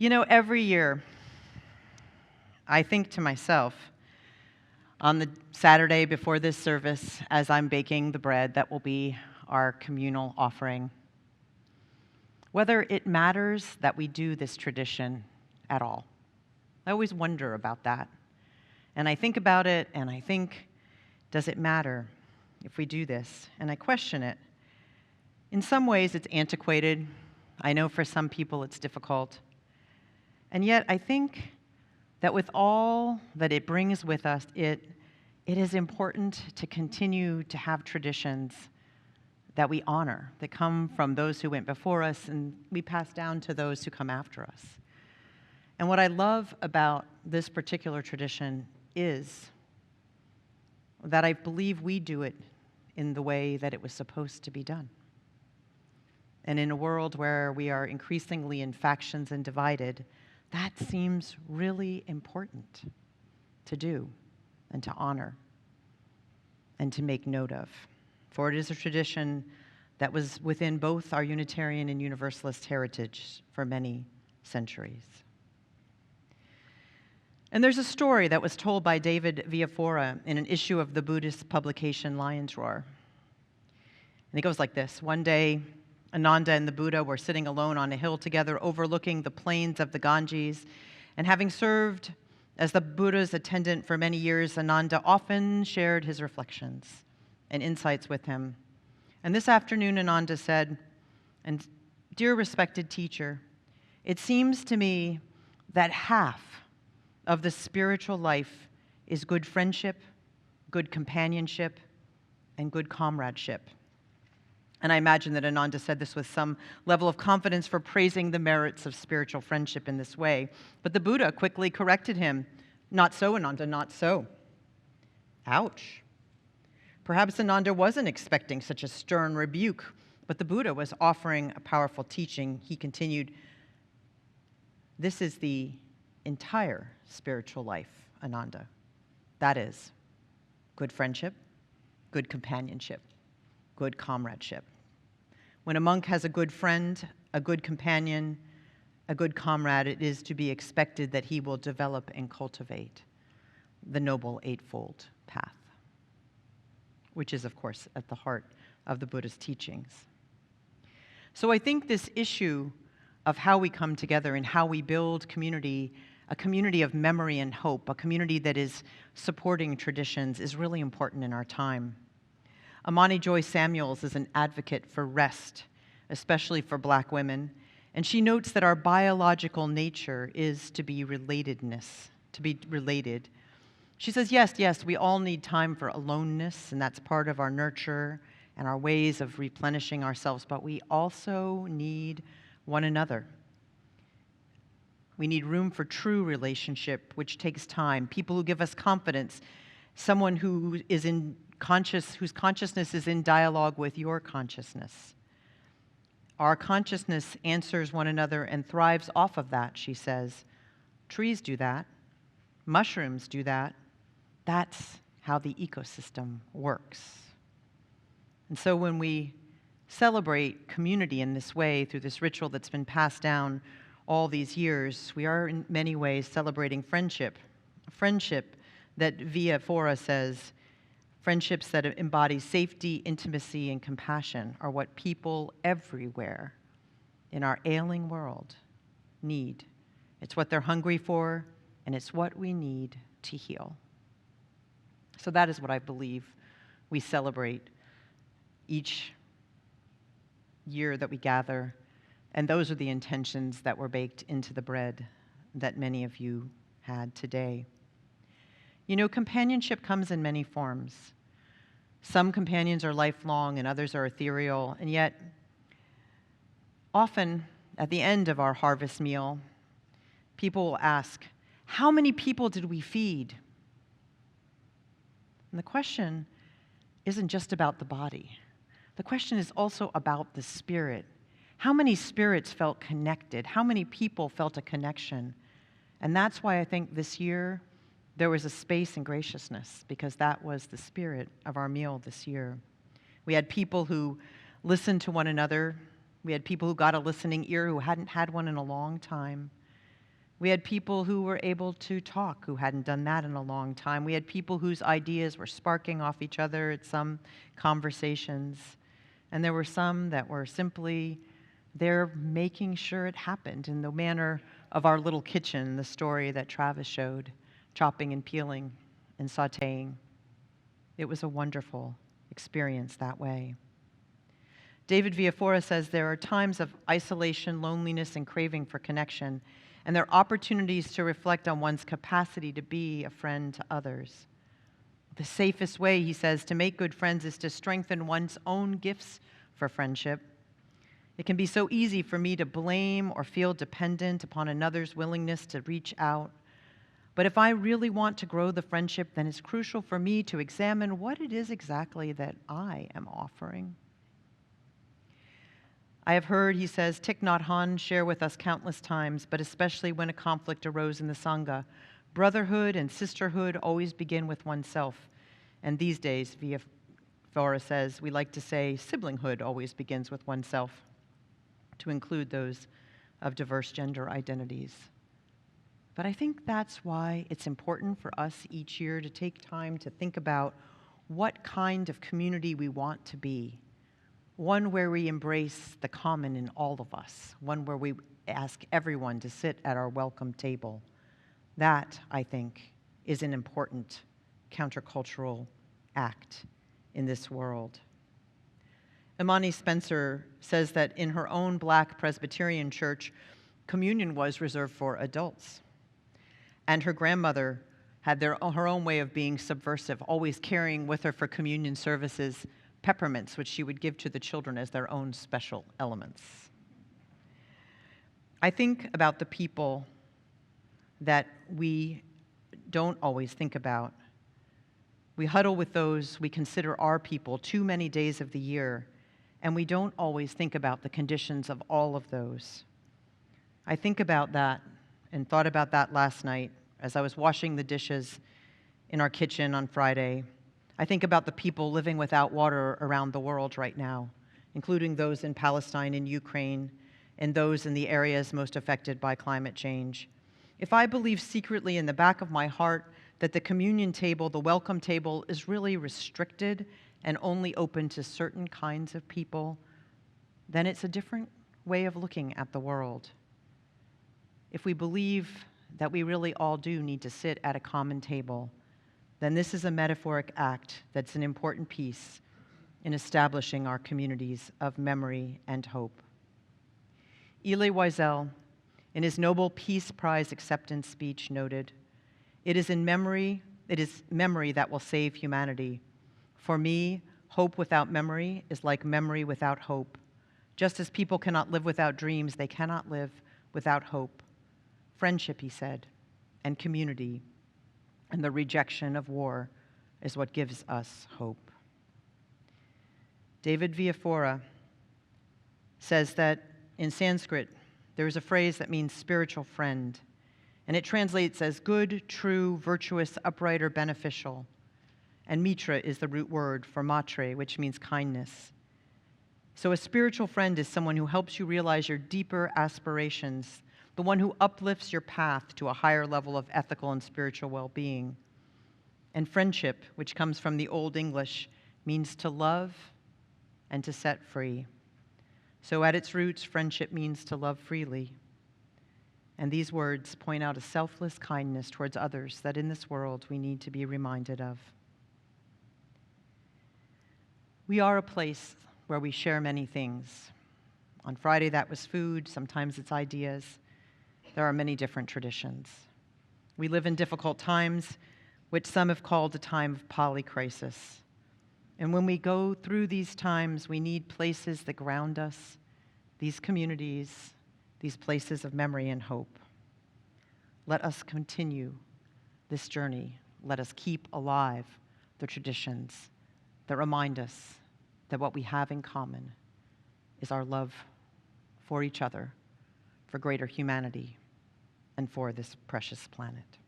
Every year, I think to myself, on the Saturday before this service, as I'm baking the bread that will be our communal offering, whether it matters that we do this tradition at all. I always wonder about that. And I think about it, and I think, does it matter if we do this? And I question it. In some ways, it's antiquated. I know for some people it's difficult. And yet, I think that with all that it brings with us, it is important to continue to have traditions that we honor, that come from those who went before us, and we pass down to those who come after us. And what I love about this particular tradition is that I believe we do it in the way that it was supposed to be done. And in a world where we are increasingly in factions and divided, that seems really important to do and to honor and to make note of. For it is a tradition that was within both our Unitarian and Universalist heritage for many centuries. And there's a story that was told by David Villafora in an issue of the Buddhist publication Lion's Roar. And it goes like this. One day, Ananda and the Buddha were sitting alone on a hill together overlooking the plains of the Ganges, and having served as the Buddha's attendant for many years, Ananda often shared his reflections and insights with him. And this afternoon, Ananda said, "And dear respected teacher, it seems to me that half of the spiritual life is good friendship, good companionship, and good comradeship." And I imagine that Ananda said this with some level of confidence for praising the merits of spiritual friendship in this way. But the Buddha quickly corrected him. "Not so, Ananda, not so." Ouch. Perhaps Ananda wasn't expecting such a stern rebuke, but the Buddha was offering a powerful teaching. He continued, "This is the entire spiritual life, Ananda. That is, good friendship, good companionship, good comradeship. When a monk has a good friend, a good companion, a good comrade, it is to be expected that he will develop and cultivate the Noble Eightfold Path, which is, of course, at the heart of the Buddha's teachings. So I think this issue of how we come together and how we build community, a community of memory and hope, a community that is supporting traditions, is really important in our time. Amani Joy Samuels is an advocate for rest, especially for Black women, and she notes that our biological nature is to be relatedness, to be related. She says, yes, we all need time for aloneness, and that's part of our nurture and our ways of replenishing ourselves, but we also need one another. We need room for true relationship, which takes time, people who give us confidence, someone who is whose consciousness is in dialogue with your consciousness. Our consciousness answers one another and thrives off of that, she says. Trees do that. Mushrooms do that. That's how the ecosystem works. And so when we celebrate community in this way, through this ritual that's been passed down all these years, we are in many ways celebrating friendship. Friendship that Villafora says, friendships that embody safety, intimacy, and compassion are what people everywhere in our ailing world need. It's what they're hungry for, and it's what we need to heal. So that is what I believe we celebrate each year that we gather, and those are the intentions that were baked into the bread that many of you had today. You know, companionship comes in many forms. Some companions are lifelong and others are ethereal, and yet often at the end of our harvest meal, people will ask, how many people did we feed? And the question isn't just about the body. The question is also about the spirit. How many spirits felt connected? How many people felt a connection? And that's why I think this year there was a space and graciousness, because that was the spirit of our meal this year. We had people who listened to one another. We had people who got a listening ear who hadn't had one in a long time. We had people who were able to talk, who hadn't done that in a long time. We had people whose ideas were sparking off each other at some conversations. And there were some that were simply there making sure it happened in the manner of our little kitchen, the story that Travis showed, chopping and peeling and sautéing. It was a wonderful experience that way. David Villafora says there are times of isolation, loneliness, and craving for connection, and there are opportunities to reflect on one's capacity to be a friend to others. The safest way, he says, to make good friends is to strengthen one's own gifts for friendship. It can be so easy for me to blame or feel dependent upon another's willingness to reach out. But if I really want to grow the friendship, then it's crucial for me to examine what it is exactly that I am offering. I have heard, he says, Thich Nhat Hanh share with us countless times, but especially when a conflict arose in the Sangha, brotherhood and sisterhood always begin with oneself. And these days, Villafora says, we like to say siblinghood always begins with oneself, to include those of diverse gender identities. But I think that's why it's important for us each year to take time to think about what kind of community we want to be. One where we embrace the common in all of us, one where we ask everyone to sit at our welcome table. That, I think, is an important countercultural act in this world. Imani Spencer says that in her own Black Presbyterian church, communion was reserved for adults. And her grandmother had her own way of being subversive, always carrying with her for communion services peppermints, which she would give to the children as their own special elements. I think about the people that we don't always think about. We huddle with those we consider our people too many days of the year, and we don't always think about the conditions of all of those. I think about that and thought about that last night as I was washing the dishes in our kitchen on Friday. I think about the people living without water around the world right now, including those in Palestine and Ukraine, and those in the areas most affected by climate change. If I believe secretly in the back of my heart that the communion table, the welcome table, is really restricted and only open to certain kinds of people, then it's a different way of looking at the world. If we believe that we really all do need to sit at a common table, then this is a metaphoric act that's an important piece in establishing our communities of memory and hope. Elie Wiesel, in his Nobel Peace Prize acceptance speech, noted, it is memory that will save humanity. For me, hope without memory is like memory without hope. Just as people cannot live without dreams, they cannot live without hope. Friendship, he said, and community, and the rejection of war is what gives us hope. David Villafora says that in Sanskrit, there is a phrase that means spiritual friend, and it translates as good, true, virtuous, upright, or beneficial. And mitra is the root word for matre, which means kindness. So a spiritual friend is someone who helps you realize your deeper aspirations, the one who uplifts your path to a higher level of ethical and spiritual well-being. And friendship, which comes from the Old English, means to love and to set free. So at its roots, friendship means to love freely. And these words point out a selfless kindness towards others that in this world we need to be reminded of. We are a place where we share many things. On Friday, that was food. Sometimes it's ideas. There are many different traditions. We live in difficult times, which some have called a time of polycrisis. And when we go through these times, we need places that ground us, these communities, these places of memory and hope. Let us continue this journey. Let us keep alive the traditions that remind us that what we have in common is our love for each other, for greater humanity, and for this precious planet.